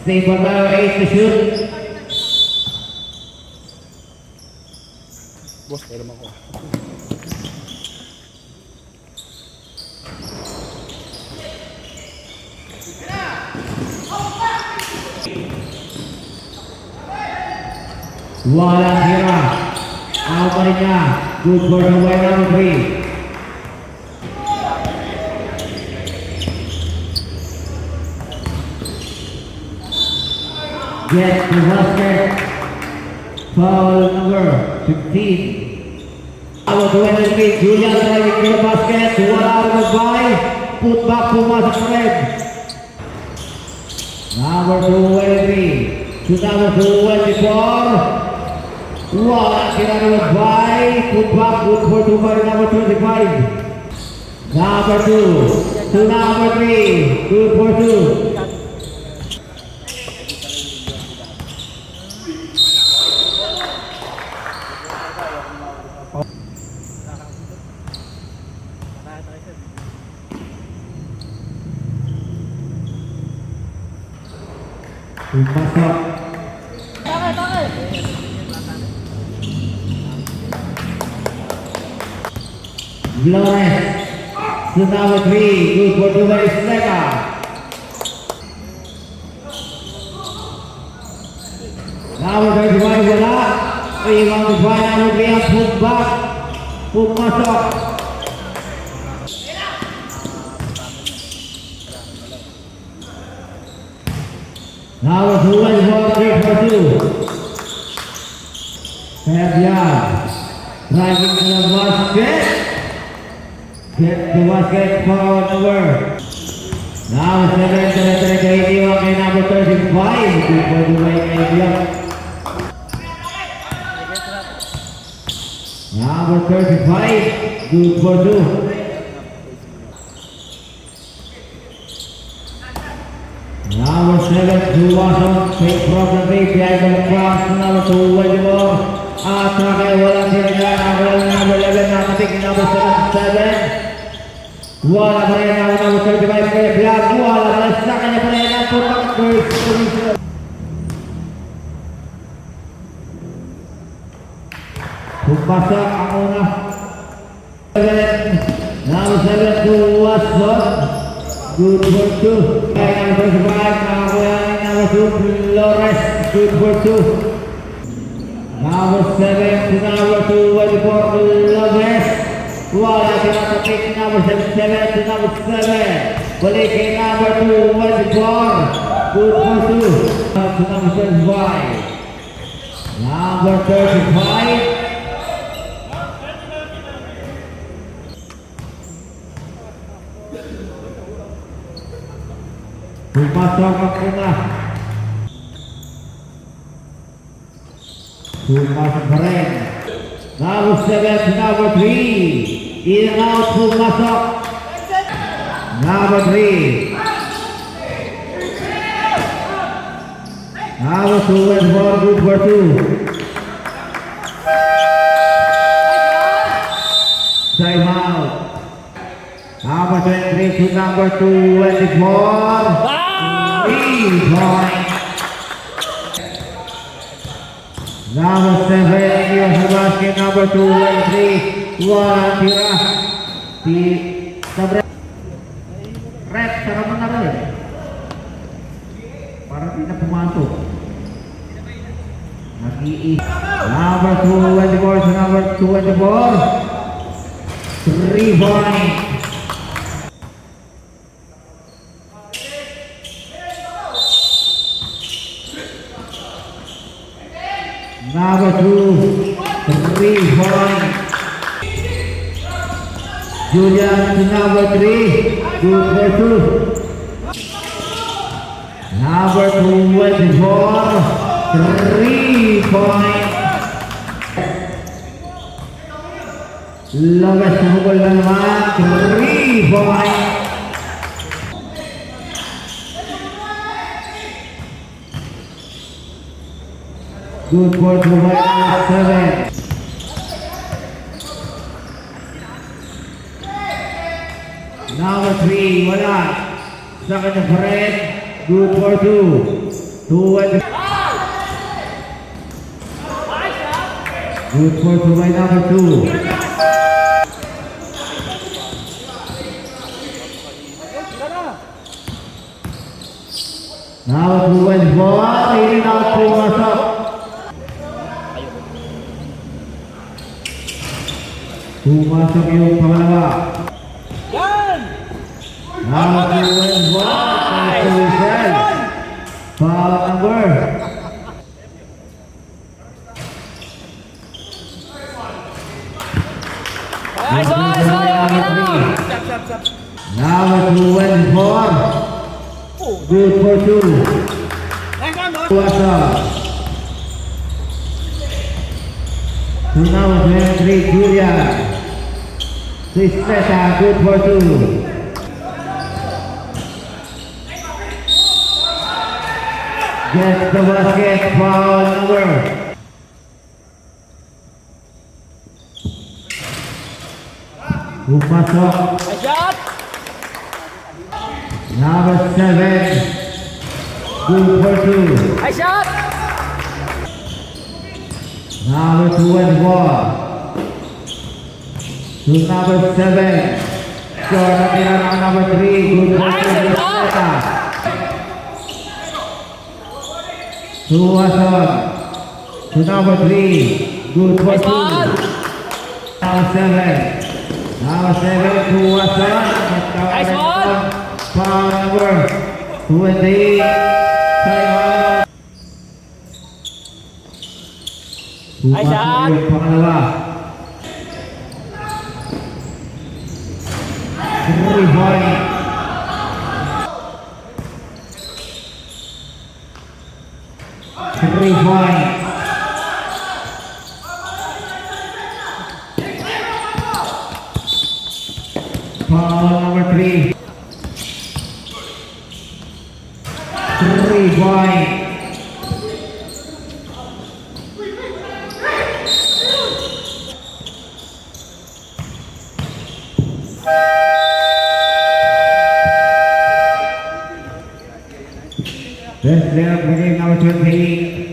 Stay for now, 8 to shoot. Boss, pwede naman ko. Walang hira. Out pa rin niya. Good for the way number 3. Get the basket. Foul number 15. Out to NLP. Julian driving to the basket. Wala magbay. Put back, pumasok pa rin. Number 2 NLP. To number 2, 24. Wala sila magbay. Put back, good for 2 by number 25. Number 2. To number 3. Good for 2. Pasok. Flores to number 3. Good for 2 by Sleka. Number 35 wala. Rebound to by number 3 ang put back. Pumasok. Number 2 and 4, 3 for 2. Fabian driving to the basket. Get the basket for number. Now 7 to the 31 kay number 35. Good for the way kay number 35. Good for 2. Number 7, Juwason, take from the base, behind the cross, number 2, Wajibor, at Rakay, wala sila number 11, nakatik, number 7, wala pa rin number 35, kaya Biag, wala pa rin sa kanya pa rin ang putak, first position. Pupasak ang una. Number 7, Juwason. Good for 2. Number 5, number 2, Flores. Good for 2. Number 7 to number 2, waiting for Flores. Wala kinakatik number 7 to number 7. Balik kay number 2, waiting for. Good for 2. To number 35. Number 35. Pumasok ang una. Pumasok pa rin. Number 7 to number 3. In and out, pumasok. Number 3. Number 2 and 4, good for 2. Time out. Number 23 to number 24. 3 point. Number 7, yung sa basket, number 2 and 3. Walang tira. Rep, saka mo na rin. Parang di na pumasok. Nag-iis. Number 2 and 4 sa number 2 and 4. 3 point. Number 2, 3 point. Julian to number 3, good for 2. Number 24, 3 point. Lopez sa hukol na naman, 3 point. Good for 2 by 7. Number 3, wala. Sa kanya pa rin. Good for 2. 2 Good for two by number 2. Now 2-4, ini out pumasok. Pumasok yung pangalawa. Now 2-1, foul number. Now 2-4. Good for 2. Puasa. To number 23, Julia. Tristesa, good for 2. Gets the basket, foul number. Pumasok. Number 7. Good for 2. Nice shot! Number 2-4. To number 7. Short na tira ng number 3. Good for 2. Tristesa. Pumasok. To number 3. Good for 2. Number 7. Number 7, Pumasok. Nice one. Foul number 28. Timeout. Nice shot. Pumasok yung pangalawa. 3 point. Foul number 3. 3 point. Let's play up the game number 20.